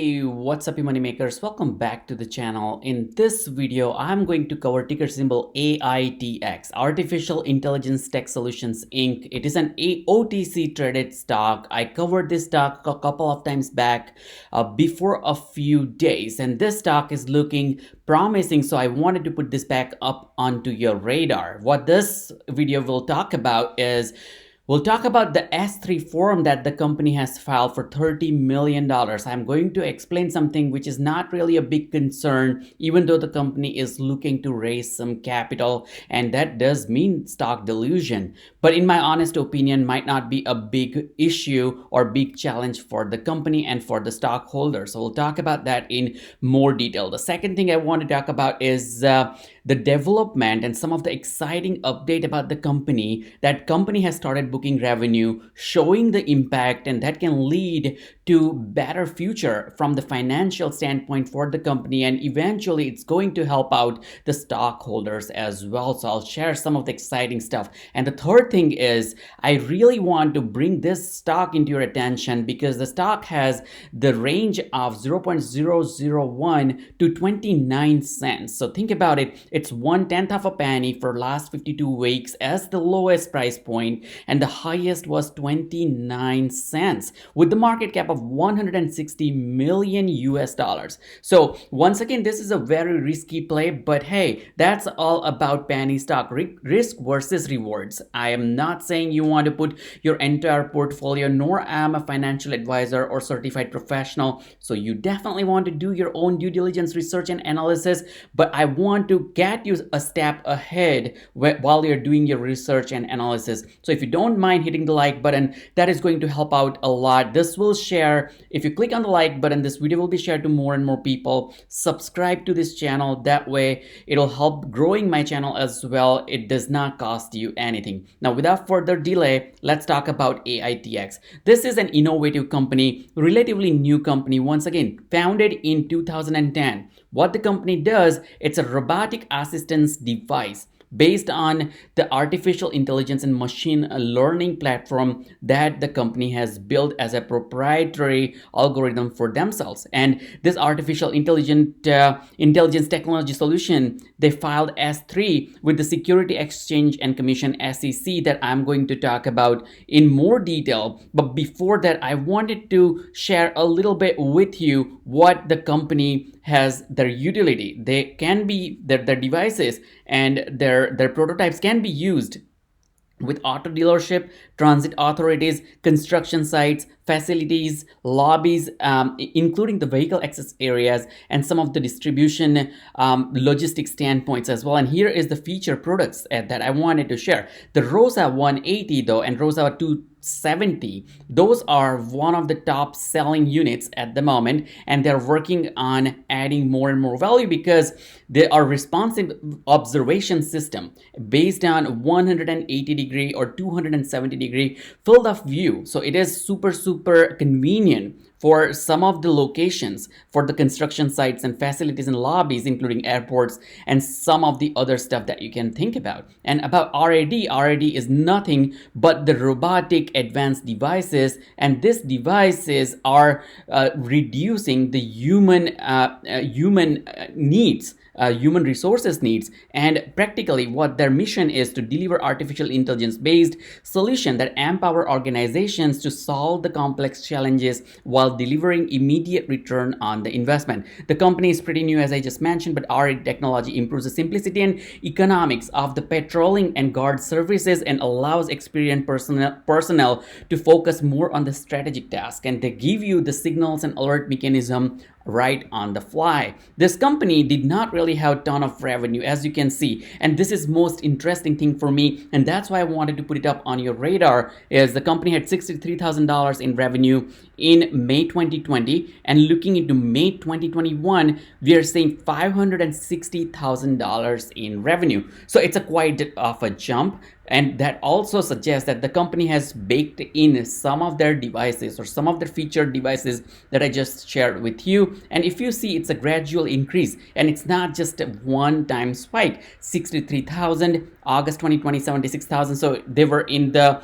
Hey, what's up, you money makers? Welcome back to the channel. In this video, I'm going to cover ticker symbol Aitx, Artificial Intelligence Tech Solutions Inc. It is an OTC traded stock. I covered this stock a couple of times back before a few days, and this stock is looking promising. So I wanted to put this back up onto your radar. What this video will talk about is we'll talk about the S-3 form that the company has filed for $30 million. I'm going to explain something which is not really a big concern, even though the company is looking to raise some capital, and that does mean stock dilution. But in my honest opinion, might not be a big issue or big challenge for the company and for the stockholders. So we'll talk about that in more detail. The second thing I want to talk about is the development and some of the exciting update about the company. That company has started booking revenue, showing the impact, and that can lead to better future from the financial standpoint for the company, and eventually it's going to help out the stockholders as well. So I'll share some of the exciting stuff. And the third thing is I really want to bring this stock into your attention because the stock has the range of 0.001 to 29 cents. So think about it. It's 1/10 of a penny for last 52 weeks as the lowest price point, and the highest was 29 cents with the market cap of 160 million US dollars. So once again, this is a very risky play, but hey, that's all about penny stock, risk versus rewards. I am not saying you want to put your entire portfolio, nor am a financial advisor or certified professional. So you definitely want to do your own due diligence, research and analysis, but I want to get you a step ahead while you're doing your research and analysis. So if you don't mind hitting the like button, that is going to help out a lot. This will share, if you click on the like button, this video will be shared to more and more people. Subscribe to this channel, that way it'll help growing my channel as well. It does not cost you anything. Now without further delay, let's talk about Aitx. This is an innovative company, relatively new company, once again founded in 2010. What the company does, it's a robotic assistance device based on the artificial intelligence and machine learning platform that the company has built as a proprietary algorithm for themselves. And this artificial intelligence technology solution, they filed S-3 with the Security Exchange and Commission SEC that I'm going to talk about in more detail. But before that, I wanted to share a little bit with you what the company has, their utility. They can be their devices and their prototypes can be used with auto dealership, transit authorities, construction sites, facilities, lobbies, including the vehicle access areas and some of the distribution logistics standpoints as well. And here is the feature products that I wanted to share. The ROSA 180 though and ROSA 270, those are one of the top selling units at the moment, and they're working on adding more and more value because they are responsive observation system based on 180 degree or 270 degree field of view. So it is super convenient for some of the locations, for the construction sites and facilities and lobbies, including airports and some of the other stuff that you can think about. And about RAD is nothing but the robotic advanced devices, and these devices are reducing the human needs, human resources needs, and practically what their mission is to deliver artificial intelligence based solution that empower organizations to solve the complex challenges while delivering immediate return on the investment. The company is pretty new, as I just mentioned, but our technology improves the simplicity and economics of the patrolling and guard services and allows experienced personnel to focus more on the strategic task, and they give you the signals and alert mechanism right on the fly. This company did not really have a ton of revenue, as you can see, and this is most interesting thing for me, and that's why I wanted to put it up on your radar. Is the company had $63,000 in revenue in May 2020, and looking into May 2021, we are seeing $560,000 in revenue. So it's a quite of a jump. And that also suggests that the company has baked in some of their devices or some of their featured devices that I just shared with you. And if you see, it's a gradual increase, and it's not just a one-time spike. 63,000, August 2020, 76,000. So they were in the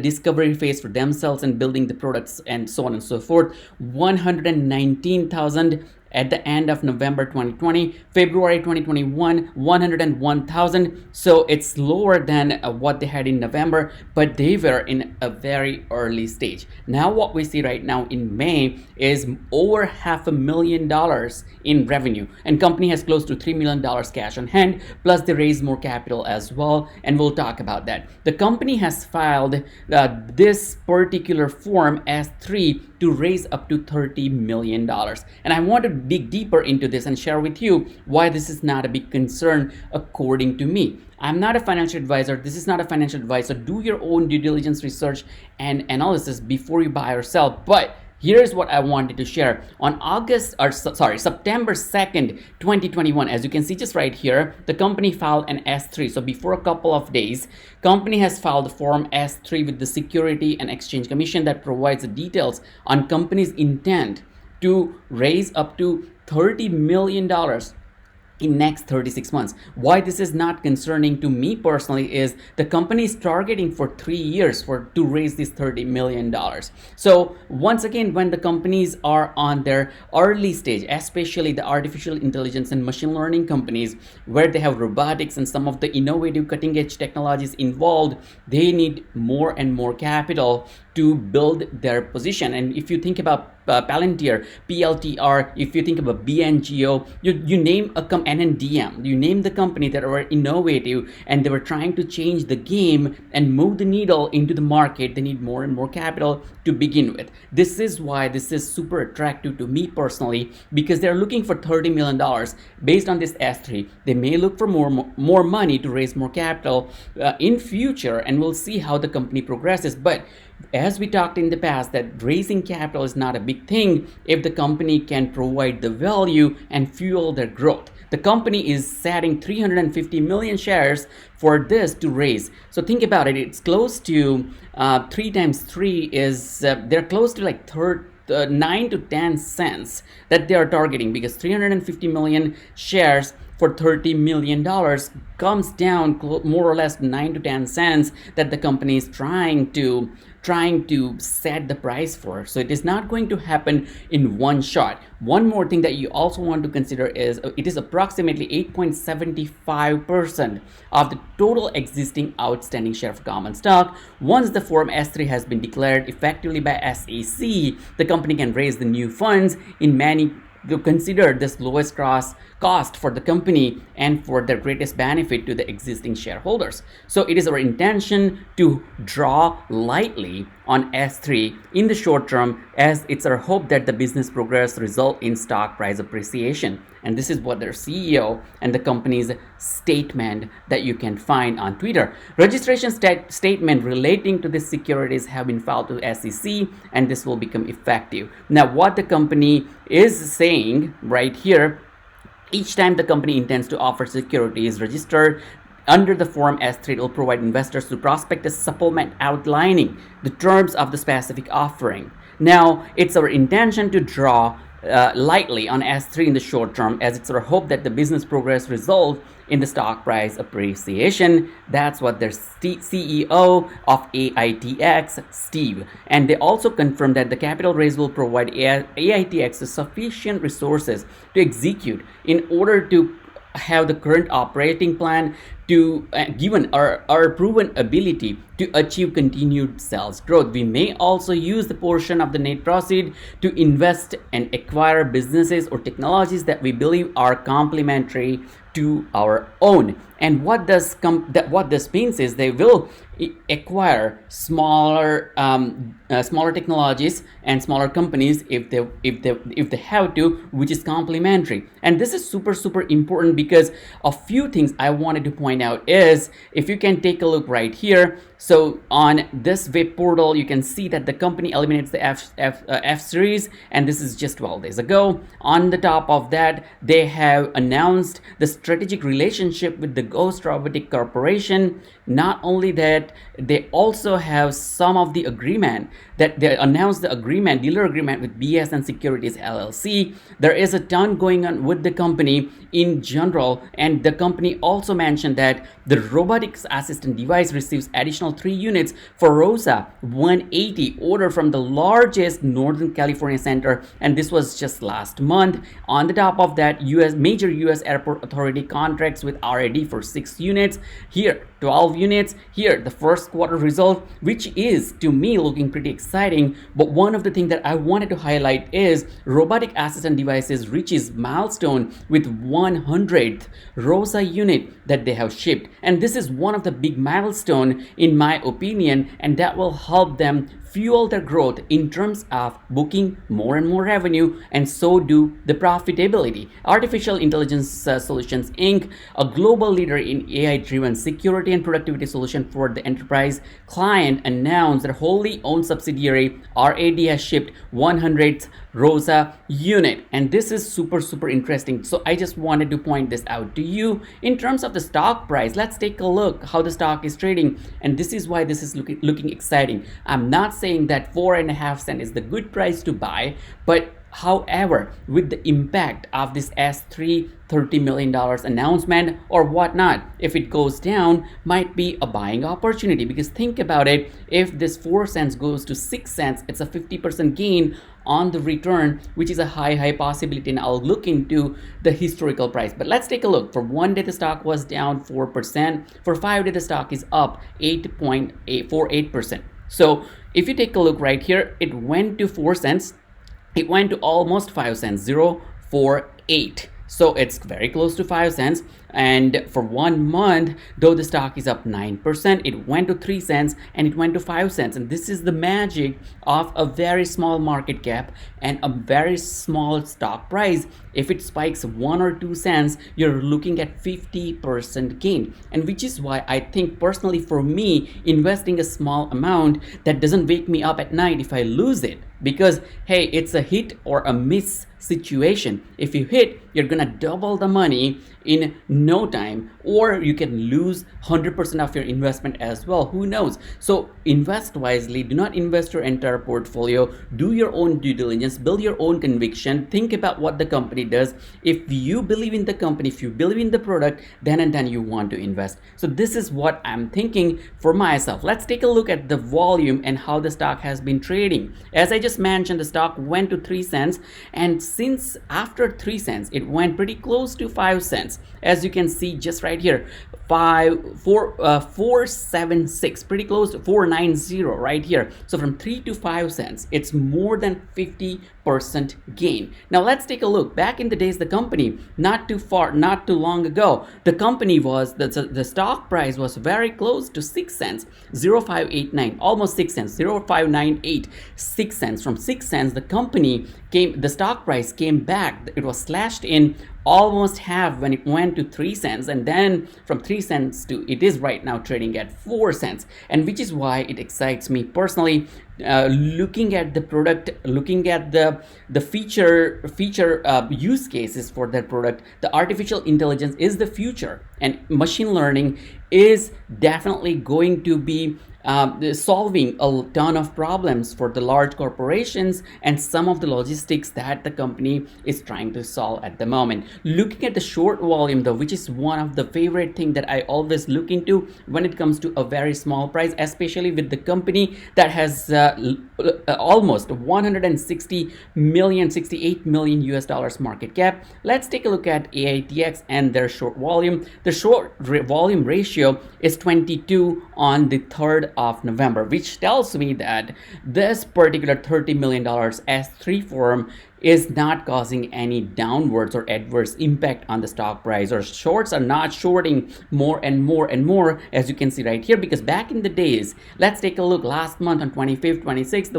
discovery phase for themselves and building the products and so on and so forth. 119,000 at the end of November 2020, February 2021, 101,000. So it's lower than what they had in November, but they were in a very early stage. Now what we see right now in May is over $500,000 in revenue, and company has close to $3 million cash on hand, plus they raised more capital as well, and we'll talk about that. The company has filed this particular form S-3 to raise up to $30 million. And I want to dig deeper into this and share with you why this is not a big concern according to me. I'm not a financial advisor. This is not a financial advice. So do your own due diligence research and analysis before you buy or sell. But here's what I wanted to share. On September 2nd, 2021, as you can see just right here, the company filed an S-3. So before a couple of days, company has filed Form S-3 with the Security and Exchange Commission that provides the details on company's intent to raise up to $30 million in next 36 months. Why this is not concerning to me personally is the company is targeting for 3 years to raise this $30 million. So once again, when the companies are on their early stage, especially the artificial intelligence and machine learning companies, where they have robotics and some of the innovative cutting edge technologies involved, they need more and more capital to build their position. And if you think about Palantir, PLTR, if you think about BNGO, you name a NNDM, you name the company that were innovative and they were trying to change the game and move the needle into the market, they need more and more capital to begin with. This is why this is super attractive to me personally, because they're looking for $30 million based on this S3. They may look for more money to raise more capital in future, and we'll see how the company progresses. But as we talked in the past, that raising capital is not a big thing if the company can provide the value and fuel their growth. The company is setting 350 million shares for this to raise. So think about it. It's close to 3 times 3 is they're close to like 9 to 10 cents that they are targeting, because 350 million shares for $30 million comes down more or less 9 to 10 cents that the company is trying to set the price for. So it is not going to happen in one shot. One more thing that you also want to consider is it is approximately 8.75% of the total existing outstanding share of common stock. Once the Form S-3 has been declared effectively by SEC, the company can raise the new funds in many to consider this lowest cost for the company and for the greatest benefit to the existing shareholders. So it is our intention to draw lightly on S3 in the short term, as it's our hope that the business progress result in stock price appreciation. And this is what their CEO and the company's statement that you can find on Twitter. Registration statement relating to these securities have been filed to SEC, and this will become effective. Now, what the company is saying right here, each time the company intends to offer securities registered under the Form S-3, it will provide investors to prospectus supplement outlining the terms of the specific offering. Now, it's our intention to draw lightly on S3 in the short term, as it's our hope that the business progress result in the stock price appreciation. That's what their CEO of Aitx, Steve. And they also confirmed that the capital raise will provide Aitx sufficient resources to execute in order to have the current operating plan to given our proven ability to achieve continued sales growth. We may also use the portion of the net proceed to invest and acquire businesses or technologies that we believe are complementary to our own. And what this means is they will acquire smaller technologies and smaller companies if they have to, which is complementary. And this is super important, because a few things I wanted to point out is, if you can take a look right here, So on this web portal, you can see that the company eliminates the F series, and this is just 12 days ago. On the top of that, they have announced the strategic relationship with the Ghost Robotic Corporation. Not only that, they also have some of the agreement that they announced the agreement, dealer agreement with BSN Securities LLC. There is a ton going on with the company in general, and the company also mentioned that the robotics assistant device receives additional 3 units for ROSA 180 order from the largest Northern California center, and this was just last month. On the top of that, major US airport authority contracts with RAD for 6 units. Here 12 units. Here the first quarter result, which is to me looking pretty exciting. But one of the things that I wanted to highlight is robotic assistant devices reaches milestone with 100th ROSA unit that they have shipped, and this is one of the big milestone in my opinion, and that will help them fuel their growth in terms of booking more and more revenue, and so do the profitability. Artificial Intelligence Solutions Inc., a global leader in AI-driven security and productivity solution for the enterprise client, announced their wholly owned subsidiary RAD has shipped 100th ROSA unit, and this is super interesting. So I just wanted to point this out to you. In terms of the stock price, let's take a look how the stock is trading, and this is why this is looking exciting. I'm not saying that 4.5 cents is the good price to buy, but however, with the impact of this S-3 $30 million announcement or whatnot, if it goes down, might be a buying opportunity. Because think about it, if this 4 cents goes to 6 cents, it's a 50% gain on the return, which is a high possibility, and I'll look into the historical price. But let's take a look. For 1 day, the stock was down 4%. For 5 days, the stock is up 8.48%. So if you take a look right here, it went to 4 cents. It went to almost 5 cents, 0.48. So it's very close to 5 cents. And for 1 month, though the stock is up 9%, it went to 3 cents and it went to 5 cents. And this is the magic of a very small market cap and a very small stock price. If it spikes 1 or 2 cents, you're looking at 50% gain. And which is why I think personally for me, investing a small amount, that doesn't wake me up at night if I lose it. Because hey, it's a hit or a miss situation. If you hit, you're gonna double the money in no time, or you can lose 100% of your investment as well. Who knows? So invest wisely. Do not invest your entire portfolio. Do your own due diligence. Build your own conviction. Think about what the company does. If you believe in the company, if you believe in the product, then and then you want to invest. So this is what I'm thinking for myself. Let's take a look at the volume and how the stock has been trading. As I just mentioned, the stock went to 3 cents, and since after 3 cents, it went pretty close to 5 cents. As you can see just right here, 476, pretty close to 490 right here. So from 3 to 5 cents, it's more than 50% gain. Now let's take a look. Back in the days, the company, not too long ago, the company was, the stock price was very close to 6 cents, 0.589, almost 6 cents, 0.598, 6 cents. From 6 cents, the stock price came back. It was slashed in almost half when it went to 3 cents, and then from 3 cents to it is right now trading at 4 cents, and which is why it excites me personally. Looking at the product, looking at the feature use cases for that product, the artificial intelligence is the future, and machine learning is definitely going to be solving a ton of problems for the large corporations and some of the logistics that the company is trying to solve at the moment. Looking at the short volume though, which is one of the favorite thing that I always look into when it comes to a very small price, especially with the company that has almost 160 million, 68 million US dollars market cap. Let's take a look at Aitx and their short volume. The short volume ratio is 22 on the 3rd of November, which tells me that this particular $30 million S3 firm is not causing any downwards or adverse impact on the stock price, or shorts are not shorting more and more and more, as you can see right here. Because back in the days, let's take a look last month on 25th, 26th,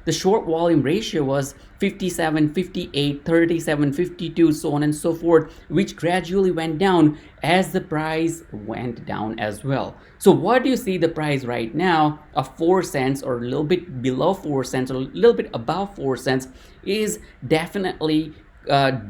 the short volume ratio was 57, 58, 37, 52, so on and so forth, which gradually went down as the price went down as well. So what do you see the price right now of 4 cents, or a little bit below 4 cents, or a little bit above 4 cents, is definitely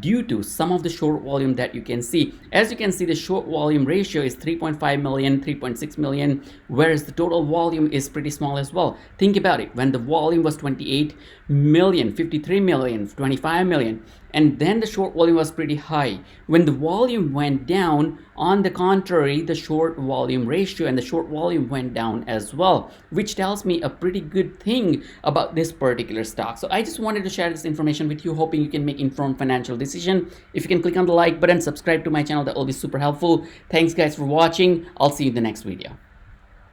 due to some of the short volume that you can see. As you can see, the short volume ratio is 3.5 million, 3.6 million, whereas the total volume is pretty small as well. Think about it. When the volume was 28 million, 53 million, 25 million, and then the short volume was pretty high. When the volume went down, on the contrary, the short volume ratio and the short volume went down as well, which tells me a pretty good thing about this particular stock. So I just wanted to share this information with you, hoping you can make informed financial decision. If you can click on the like button, subscribe to my channel, that will be super helpful. Thanks guys for watching. I'll see you in the next video.